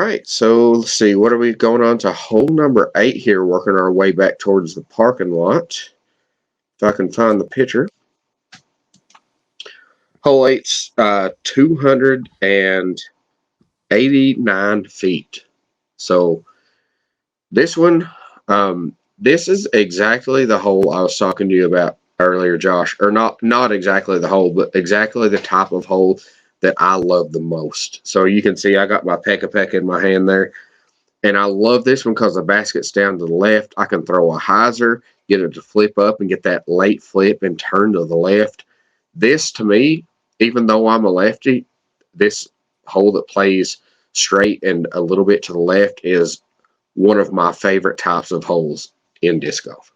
right, so let's see. What are we going on to hole number 8 here, working our way back towards the parking lot. If I can find the picture. Hole 8's 289 feet. So this one, this is exactly the hole I was talking to you about earlier, Josh. Or not exactly the hole, but exactly the type of hole that I love the most. So you can see I got my Pekka in my hand there. And I love this one because the basket's down to the left. I can throw a hyzer, get it to flip up and get that late flip and turn to the left. This, to me, even though I'm a lefty, this hole that plays straight and a little bit to the left is one of my favorite types of holes in disc golf.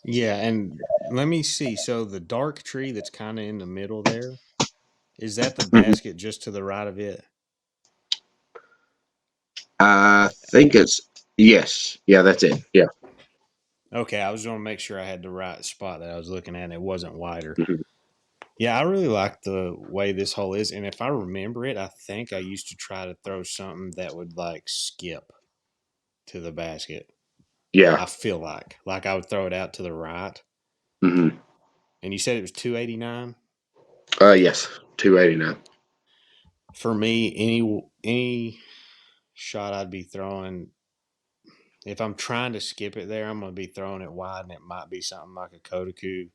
Yeah, and let me see. So the dark tree that's kind of in the middle there, is that the basket just to the right of it? I think it's, yes. Yeah, that's it. Yeah. Okay, I was going to make sure I had the right spot that I was looking at and it wasn't wider. Mhm. Yeah, I really like the way this hole is. And if I remember it, I think I used to try to throw something that would like skip to the basket. Yeah. I feel like I would throw it out to the right. Mm-hmm. And you said it was 289? Yes, 289. For me, any shot I'd be throwing, if I'm trying to skip it there, I'm going to be throwing it wide, and it might be something like a Kodaku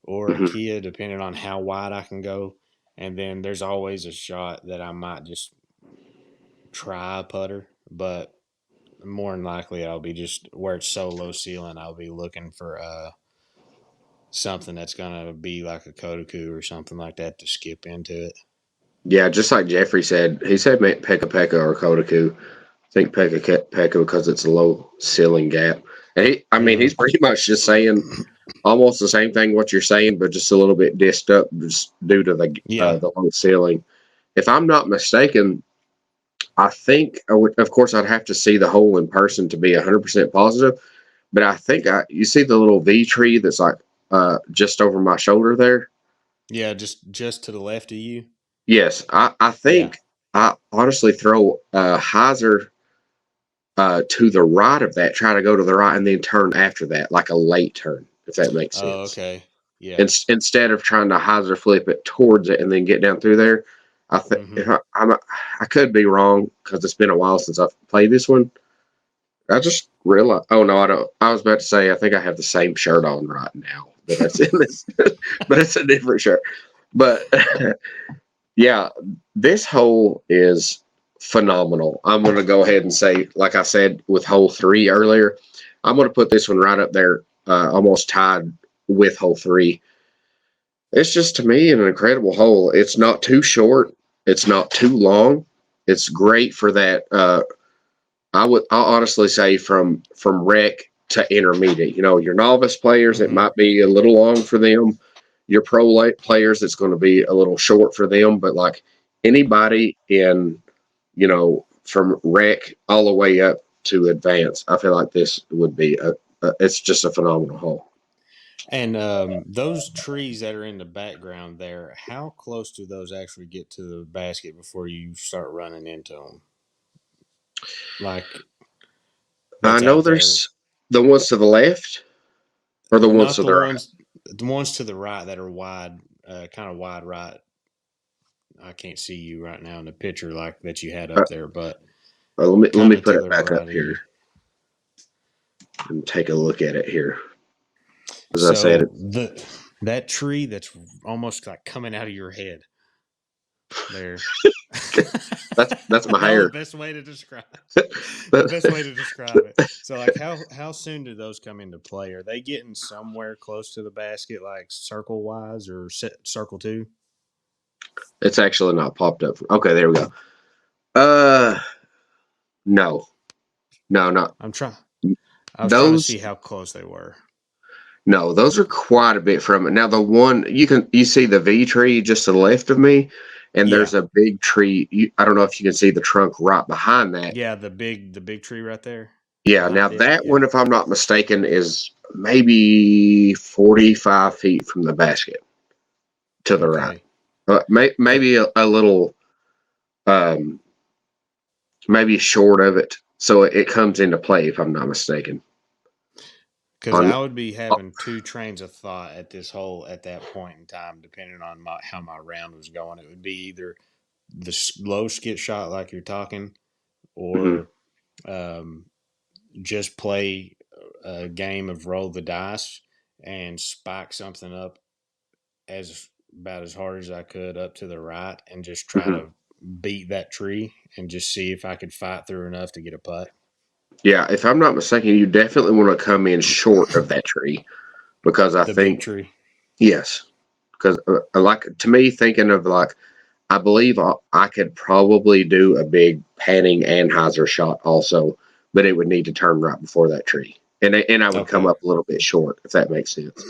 or a Kia, depending on how wide I can go. And then there's always a shot that I might just try a putter, but more than likely I'll be just where it's so low ceiling, I'll be looking for something that's going to be like a Kodaku or something like that to skip into it. Yeah, just like Jeffrey said, he said Pekka or Kodaku. I think Pekka because it's a low ceiling gap. And he's pretty much just saying almost the same thing what you're saying, but just a little bit dished up just due to the low ceiling. If I'm not mistaken, I think, of course, I'd have to see the hole in person to be 100% positive. But I think you see the little V tree that's like just over my shoulder there. Yeah, just to the left of you. Yes, I think I honestly throw a hyzer to the right of that, try to go to the right, and then turn after that, like a late turn, if that makes sense. Oh, okay. Yeah. Instead of trying to hyzer flip it towards it and then get down through there, I think I could be wrong because it's been a while since I've played this one. I just realized. Oh no, I don't. I was about to say I think I have the same shirt on right now, but that's in this. But it's a different shirt. But yeah, this hole is phenomenal. I'm going to go ahead and say, like I said with hole 3 earlier, I'm going to put this one right up there, almost tied with hole 3. It's just, to me, an incredible hole. It's not too short. It's not too long. It's great for that. I'll honestly say from rec to intermediate. You know, your novice players, it might be a little long for them. Your pro players, it's going to be a little short for them. But like anybody in, you know, from rec all the way up to advanced, I feel like this would be it's just a phenomenal hole. And those trees that are in the background there, how close do those actually get to the basket before you start running into them? Like, I know there's the ones to the left, or the ones to the right. The ones to the right that are wide, kind of wide right. I can't see you right now in the picture like that you had up there, but let me put it back up here and take a look at it here. As I said, that tree that's almost like coming out of your head. There. that's my hair. The best way to describe it. The best way to describe it. So, like, how soon do those come into play? Are they getting somewhere close to the basket, like circle wise or circle 2? It's actually not popped up. Okay, there we go. No, not. I was trying to see how close they were. No, those are quite a bit from it. Now, the one you see the V tree just to the left of me, and there's a big tree. I don't know if you can see the trunk right behind that. Yeah, the big tree right there. Yeah, now that one, if I'm not mistaken, is maybe 45 feet from the basket to the right. Maybe a little maybe short of it, so it comes into play if I'm not mistaken. Because I would be having two trains of thought at this hole at that point in time, depending on how my round was going. It would be either the low skip shot like you're talking, or just play a game of roll the dice and spike something up about as hard as I could up to the right and just try to beat that tree and just see if I could fight through enough to get a putt. Yeah, if I'm not mistaken, you definitely want to come in short of that tree because I The think big tree. yes, because like to me, thinking of like I believe I could probably do a big panning anhyzer shot also, but it would need to turn right before that tree, and I would come up a little bit short if that makes sense.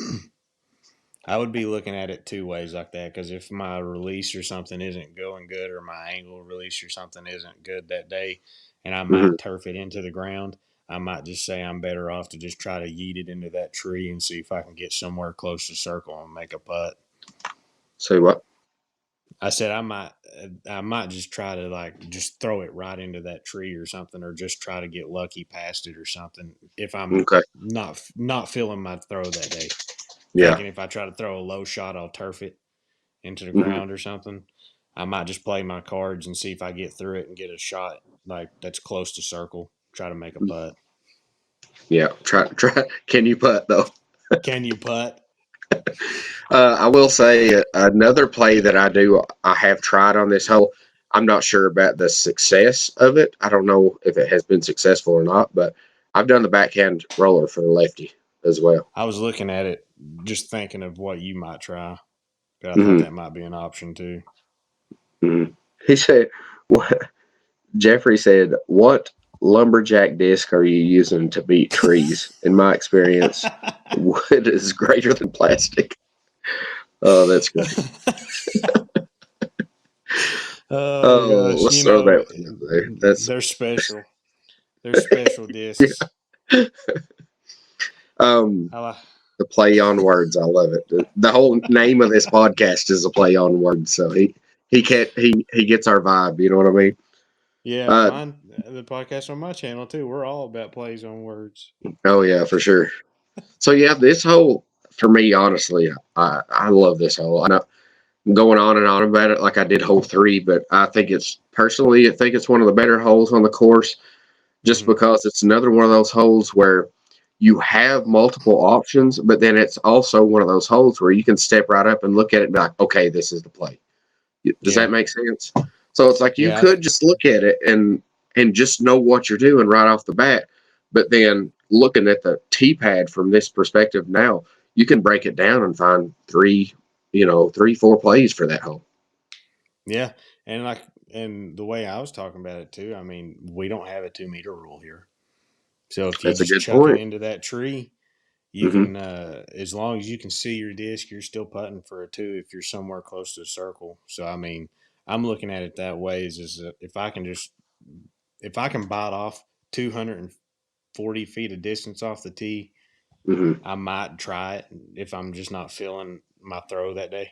I would be looking at it two ways like that, because if my release or something isn't going good, or my angle release or something isn't good that day, and I might turf it into the ground, I might just say I'm better off to just try to yeet it into that tree and see if I can get somewhere close to circle and make a putt. Say what? I said I might just try to just throw it right into that tree or something, or just try to get lucky past it or something if I'm not feeling my throw that day. Yeah. Thinking if I try to throw a low shot, I'll turf it into the ground or something. I might just play my cards and see if I get through it and get a shot that's close to circle. Try to make a putt. Yeah, try. Can you putt though? Can you putt? I will say another play that I have tried on this hole. I'm not sure about the success of it. I don't know if it has been successful or not, but I've done the backhand roller for the lefty as well. I was looking at it, just thinking of what you might try. But I thought that might be an option too. He said, "What?" Jeffrey said, "What lumberjack disc are you using to beat trees?" In my experience, wood is greater than plastic. Oh, that's great. Oh gosh, let's throw that one up there. They're special. They're special discs. Yeah. The play on words, I love it. The whole name of this podcast is a play on words, so he gets our vibe. You know what I mean? Yeah, mine. The podcast on my channel too. We're all about plays on words. Oh yeah, for sure. So yeah, this hole for me, honestly, I love this hole. I know I'm going on and on about it like I did hole 3, but I think it's one of the better holes on the course, just because it's another one of those holes where you have multiple options, but then it's also one of those holes where you can step right up and look at it and be like, okay, this is the play. Does that make sense? So it's like you could just look at it and just know what you're doing right off the bat, but then looking at the tee pad from this perspective now, you can break it down and find 3, 4 plays for that hole. Yeah, and the way I was talking about it too, I mean, we don't have a 2-meter rule here. So if you just chuck it into that tree, you can, as long as you can see your disc, you're still putting for a 2 if you're somewhere close to the circle. So, I mean, I'm looking at it that way is if I can bite off 240 feet of distance off the tee, I might try it if I'm just not feeling my throw that day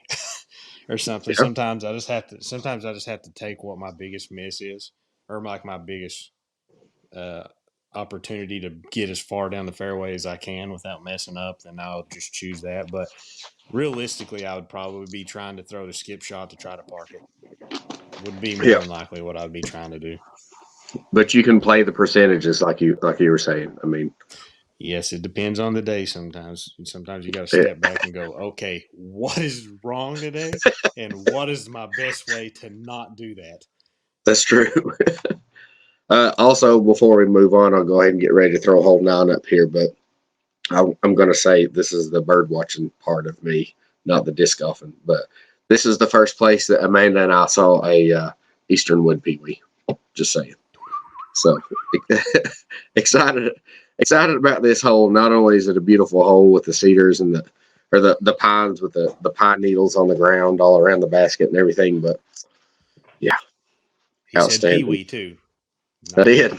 or something. Yeah. Sometimes I just have to take what my biggest miss is, or my biggest opportunity to get as far down the fairway as I can without messing up, then I'll just choose that. But realistically, I would probably be trying to throw the skip shot to try to park it. Would be more than likely what I'd be trying to do. But you can play the percentages like you were saying. I mean, yes, it depends on the day. Sometimes you got to step back and go, okay, what is wrong today, and what is my best way to not do that? That's true. Also, before we move on, I'll go ahead and get ready to throw hole 9 up here, but I'm going to say this is the bird watching part of me, not the disc golfing. But this is the first place that Amanda and I saw a Eastern Wood Peewee. Just saying. So excited about this hole. Not only is it a beautiful hole with the cedars and the pines with the pine needles on the ground all around the basket and everything, but yeah, he outstanding. Said Peewee too. I did.